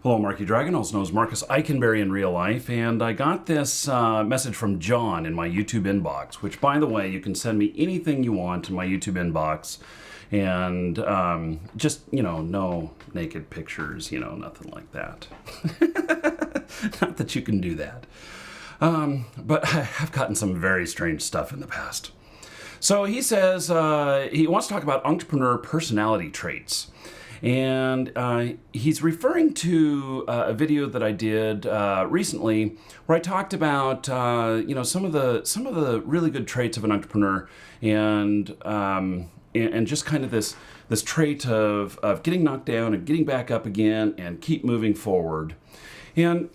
Hello, Marky Dragon, also known as Marcus Eikenberry in real life, and I got this message from John in my YouTube inbox, which, by the way, you can send me anything you want in my YouTube inbox, and just, no naked pictures, nothing like that. Not that you can do that. But I've gotten some very strange stuff in the past. So he says he wants to talk about entrepreneur personality traits. And he's referring to a video that I did recently, where I talked about some of the really good traits of an entrepreneur, and just kind of this trait of getting knocked down and getting back up again and keep moving forward. And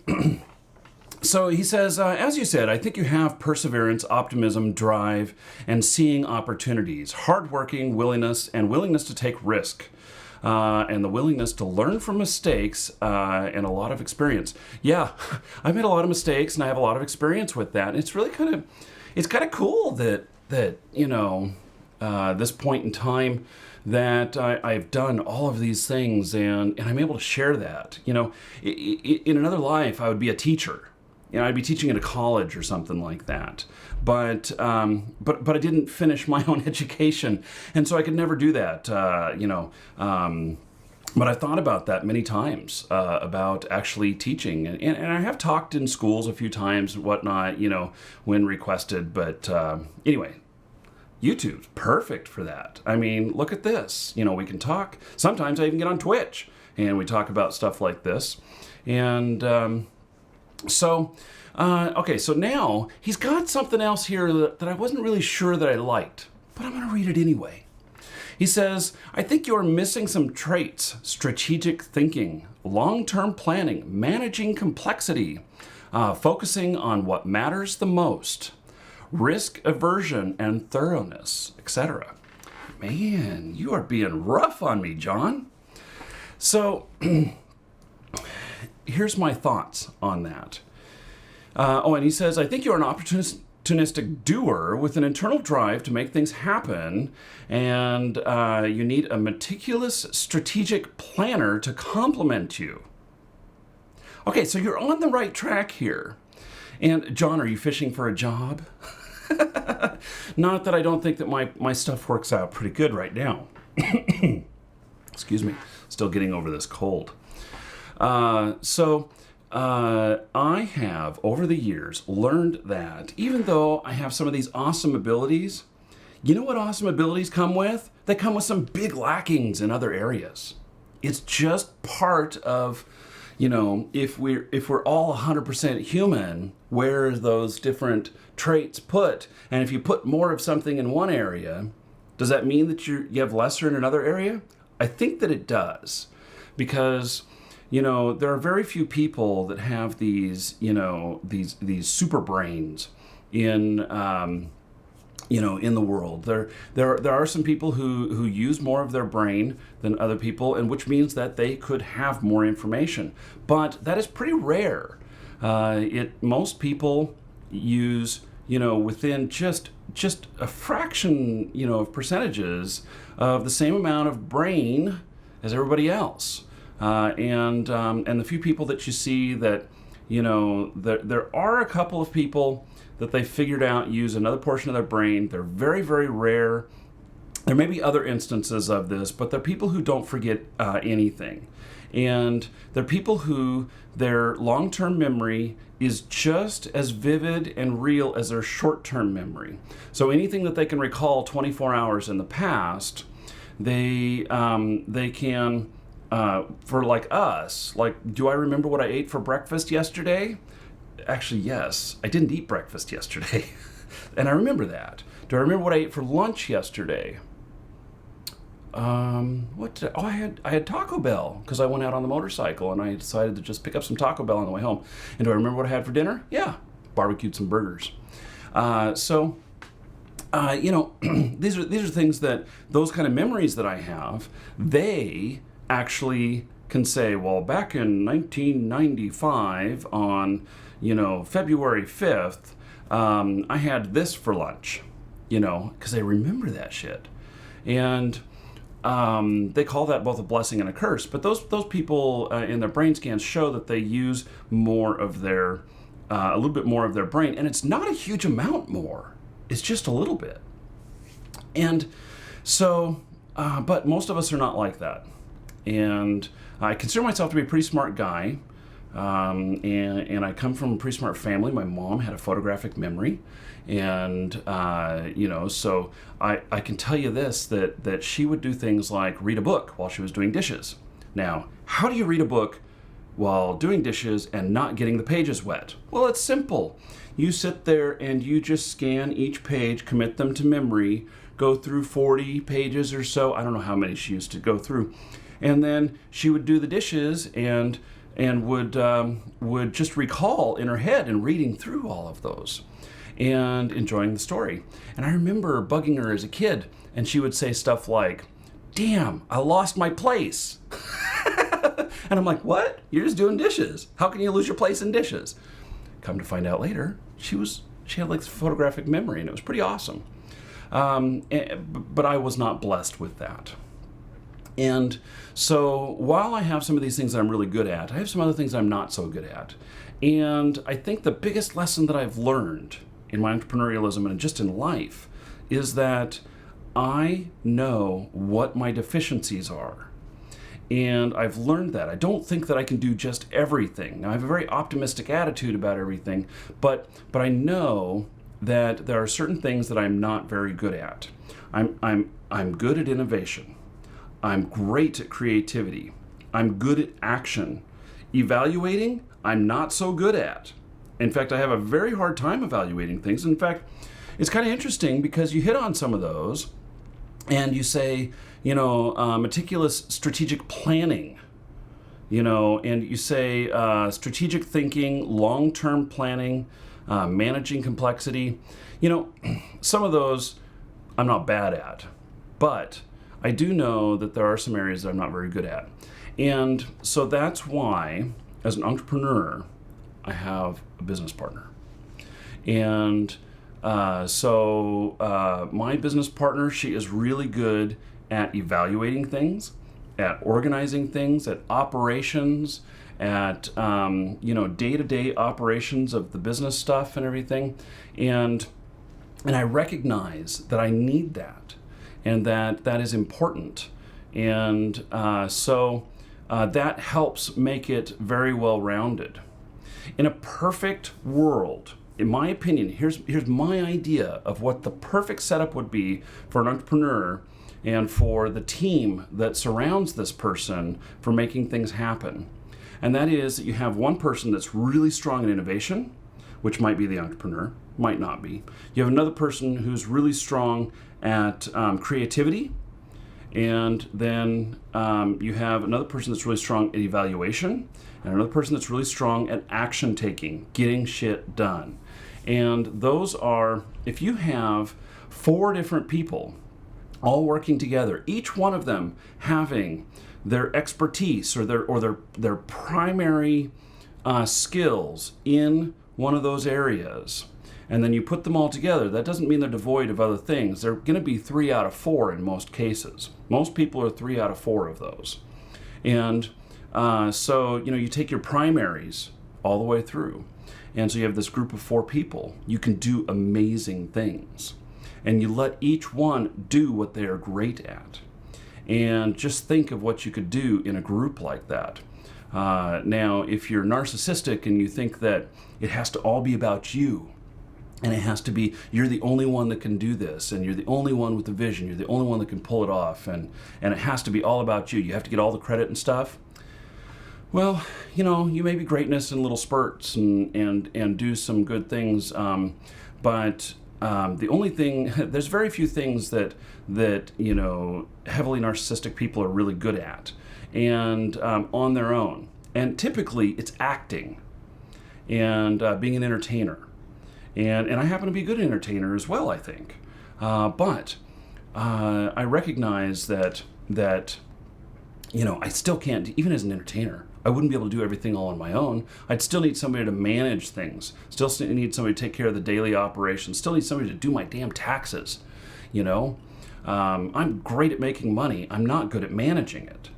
so he says, as you said, I think you have perseverance, optimism, drive, and seeing opportunities, hardworking, willingness to take risk. And the willingness to learn from mistakes and a lot of experience. Yeah, I've made a lot of mistakes and I have a lot of experience with that. And it's really kind of cool that this point in time that I've done all of these things and I'm able to share that. In another life, I would be a teacher. I'd be teaching at a college or something like that. But I didn't finish my own education, and so I could never do that. But I thought about that many times about actually teaching, and I have talked in schools a few times and whatnot, when requested. But anyway, YouTube's perfect for that. I mean, look at this. We can talk. Sometimes I even get on Twitch, and we talk about stuff like this, and. So now he's got something else here that I wasn't really sure that I liked, but I'm going to read it anyway. He says, I think you're missing some traits: strategic thinking, long-term planning, managing complexity, focusing on what matters the most, risk aversion and thoroughness, etc. Man, you are being rough on me, John. So here's my thoughts on that. And he says, I think you're an opportunistic doer with an internal drive to make things happen, and you need a meticulous strategic planner to complement you. Okay, so you're on the right track here. And John, are you fishing for a job? Not that I don't think that my stuff works out pretty good right now. Excuse me, still getting over this cold. I have, over the years, learned that even though I have some of these awesome abilities, you know what awesome abilities come with? They come with some big lackings in other areas. It's just part of, if we're all 100% human, where are those different traits put? And if you put more of something in one area, does that mean that you have lesser in another area? I think that it does, because there are very few people that have these super brains in the world. There are some people who use more of their brain than other people, and which means that they could have more information. But that is pretty rare. Most people use, within just a fraction, of percentages of the same amount of brain as everybody else. And the few people that you see that, there are a couple of people that they figured out use another portion of their brain. They're very, very rare. There may be other instances of this, but they're people who don't forget anything. And they're people who their long-term memory is just as vivid and real as their short-term memory. So anything that they can recall 24 hours in the past, they can... for like us, do I remember what I ate for breakfast yesterday? Actually, yes, I didn't eat breakfast yesterday. And I remember that. Do I remember what I ate for lunch yesterday? I had Taco Bell, because I went out on the motorcycle and I decided to just pick up some Taco Bell on the way home. And do I remember what I had for dinner? Yeah, barbecued some burgers. These are things that, those kind of memories that I have, they actually can say, well, back in 1995 on, February 5th, I had this for lunch, because they remember that shit. And they call that both a blessing and a curse. But those people in their brain scans show that they use more of their, a little bit more of their brain, and it's not a huge amount more. It's just a little bit. And so, but most of us are not like that. And I consider myself to be a pretty smart guy. And I come from a pretty smart family. My mom had a photographic memory, and so I can tell you this, that she would do things like read a book while she was doing dishes. Now, how do you read a book while doing dishes and not getting the pages wet? Well, it's simple. You sit there and you just scan each page, commit them to memory, go through 40 pages or so. I don't know how many she used to go through, and then she would do the dishes and would just recall in her head and reading through all of those and enjoying the story. And I remember bugging her as a kid, and she would say stuff like, "Damn, I lost my place." And I'm like, "What? You're just doing dishes. How can you lose your place in dishes?" Come to find out later, she had like this photographic memory, and it was pretty awesome. But I was not blessed with that. And so while I have some of these things that I'm really good at, I have some other things I'm not so good at. And I think the biggest lesson that I've learned in my entrepreneurialism and just in life is that I know what my deficiencies are. And I've learned that. I don't think that I can do just everything. Now, I have a very optimistic attitude about everything, but I know that there are certain things that I'm not very good at. I'm good at innovation. I'm great at creativity. I'm good at action. Evaluating, I'm not so good at. In fact, I have a very hard time evaluating things. In fact, it's kind of interesting because you hit on some of those and you say, meticulous strategic planning, and you say strategic thinking, long-term planning, managing complexity. Some of those I'm not bad at, but I do know that there are some areas that I'm not very good at. And so that's why, as an entrepreneur, I have a business partner. And my business partner, she is really good at evaluating things, at organizing things, at operations, at day-to-day operations of the business stuff and everything. And I recognize that I need that. And that is important. And that helps make it very well-rounded. In a perfect world, in my opinion, here's my idea of what the perfect setup would be for an entrepreneur and for the team that surrounds this person for making things happen. And that is that you have one person that's really strong in innovation, which might be the entrepreneur, might not be. You have another person who's really strong at creativity, and then you have another person that's really strong at evaluation, and another person that's really strong at action taking, getting shit done. And those are, if you have 4 different people all working together, each one of them having their expertise or their primary skills in one of those areas, and then you put them all together, that doesn't mean they're devoid of other things. They're going to be 3 out of 4 in most cases. Most people are 3 out of 4 of those. And so you take your primaries all the way through. And so you have this group of 4 people. You can do amazing things. And you let each one do what they are great at. And just think of what you could do in a group like that. Now, if you're narcissistic and you think that it has to all be about you, and it has to be, you're the only one that can do this, and you're the only one with the vision, you're the only one that can pull it off, and it has to be all about you. You have to get all the credit and stuff. Well, you may be greatness in little spurts and do some good things, but the only thing, there's very few things that heavily narcissistic people are really good at, and on their own. And typically, it's acting and being an entertainer. And I happen to be a good entertainer as well, I think. But I recognize that I still can't, even as an entertainer, I wouldn't be able to do everything all on my own. I'd still need somebody to manage things. Still need somebody to take care of the daily operations. Still need somebody to do my damn taxes, I'm great at making money. I'm not good at managing it.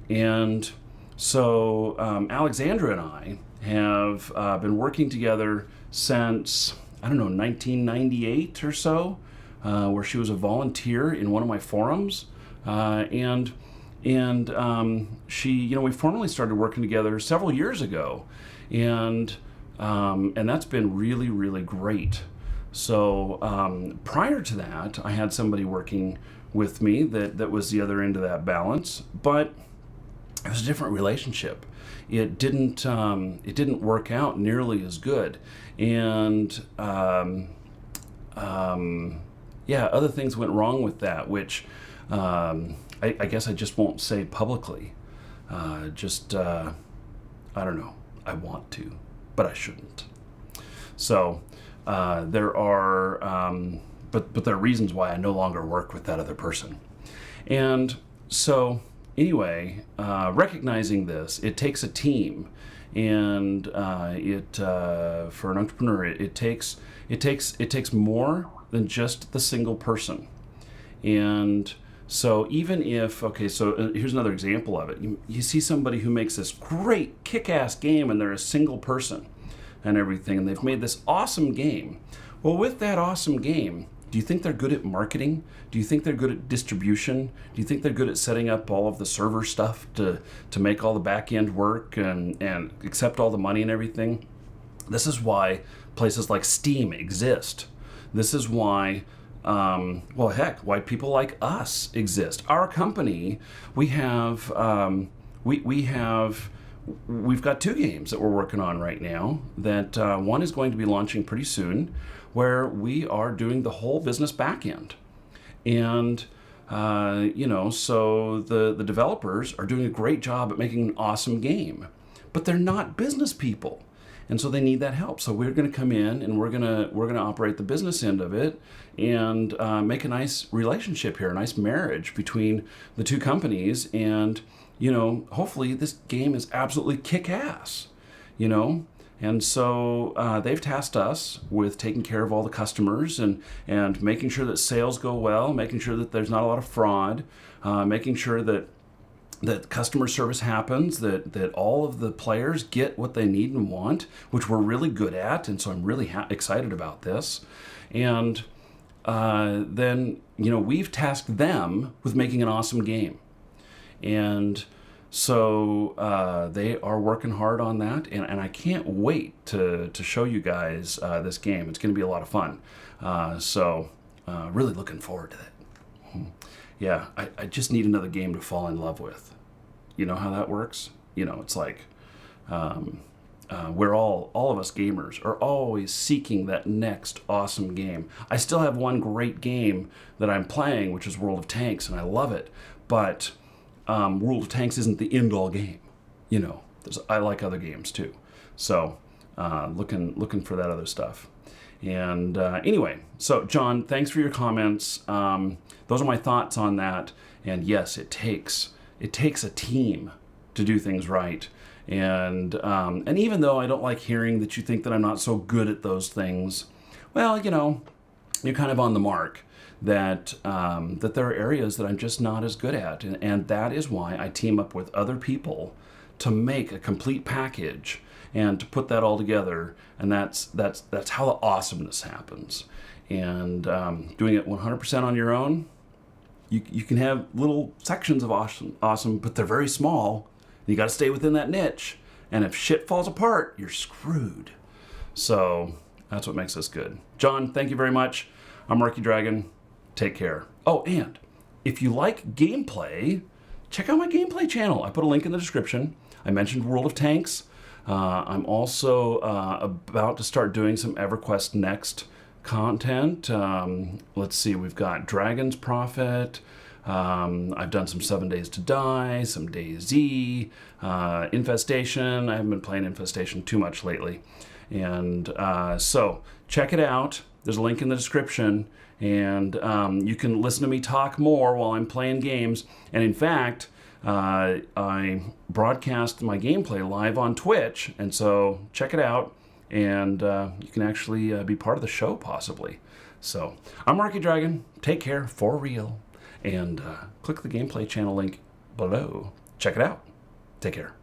And so Alexandra and I have been working together since, I don't know, 1998 or so, where she was a volunteer in one of my forums. And she, we formally started working together several years ago. And that's been really, really great. So prior to that, I had somebody working with me that was the other end of that balance, but it was a different relationship. It didn't work out nearly as good, and other things went wrong with that, which I guess I just won't say publicly. I don't know. I want to, but I shouldn't. So there are, but there are reasons why I no longer work with that other person, and so. Anyway, recognizing this, it takes a team, and for an entrepreneur, it takes more than just the single person. And so even if, here's another example of it. You see somebody who makes this great kick-ass game, and they're a single person and everything, and they've made this awesome game. Well, with that awesome game, do you think they're good at marketing? Do you think they're good at distribution? Do you think they're good at setting up all of the server stuff to make all the back end work and accept all the money and everything? This is why places like Steam exist. This is why, why people like us exist. Our company, we've got 2 games that we're working on right now. That one is going to be launching pretty soon, where we are doing the whole business back end. And, so the developers are doing a great job at making an awesome game, but they're not business people. And so they need that help. So we're going to come in and we're going to operate the business end of it and make a nice relationship here, a nice marriage between the 2 companies. And, hopefully this game is absolutely kick-ass, And so they've tasked us with taking care of all the customers and making sure that sales go well, making sure that there's not a lot of fraud, making sure that customer service happens, that all of the players get what they need and want, which we're really good at. And so I'm really excited about this. And then, we've tasked them with making an awesome game. And so they are working hard on that, and I can't wait to show you guys this game. It's going to be a lot of fun. Really looking forward to it. Yeah, I just need another game to fall in love with. You know how that works? It's like we're all of us gamers are always seeking that next awesome game. I still have one great game that I'm playing, which is World of Tanks, and I love it. But World of Tanks isn't the end-all game. I like other games too. So looking for that other stuff. And anyway, so John, thanks for your comments. Those are my thoughts on that. And yes, it takes a team to do things right. And even though I don't like hearing that you think that I'm not so good at those things, well, you're kind of on the mark. That there are areas that I'm just not as good at, and that is why I team up with other people to make a complete package and to put that all together, and that's how the awesomeness happens. And doing it 100% on your own, you can have little sections of awesome, but they're very small. And you got to stay within that niche, and if shit falls apart, you're screwed. So that's what makes us good. John, thank you very much. I'm Marky Dragon. Take care. Oh, and if you like gameplay, check out my gameplay channel. I put a link in the description. I mentioned World of Tanks. I'm also about to start doing some EverQuest Next content. Let's see, we've got Dragon's Prophet. I've done some 7 Days to Die, some DayZ, Infestation. I haven't been playing Infestation too much lately. And so check it out. There's a link in the description. And you can listen to me talk more while I'm playing games. And in fact, I broadcast my gameplay live on Twitch. And so check it out. And you can actually be part of the show, possibly. So I'm Marky Dragon. Take care, for real. And click the gameplay channel link below. Check it out. Take care.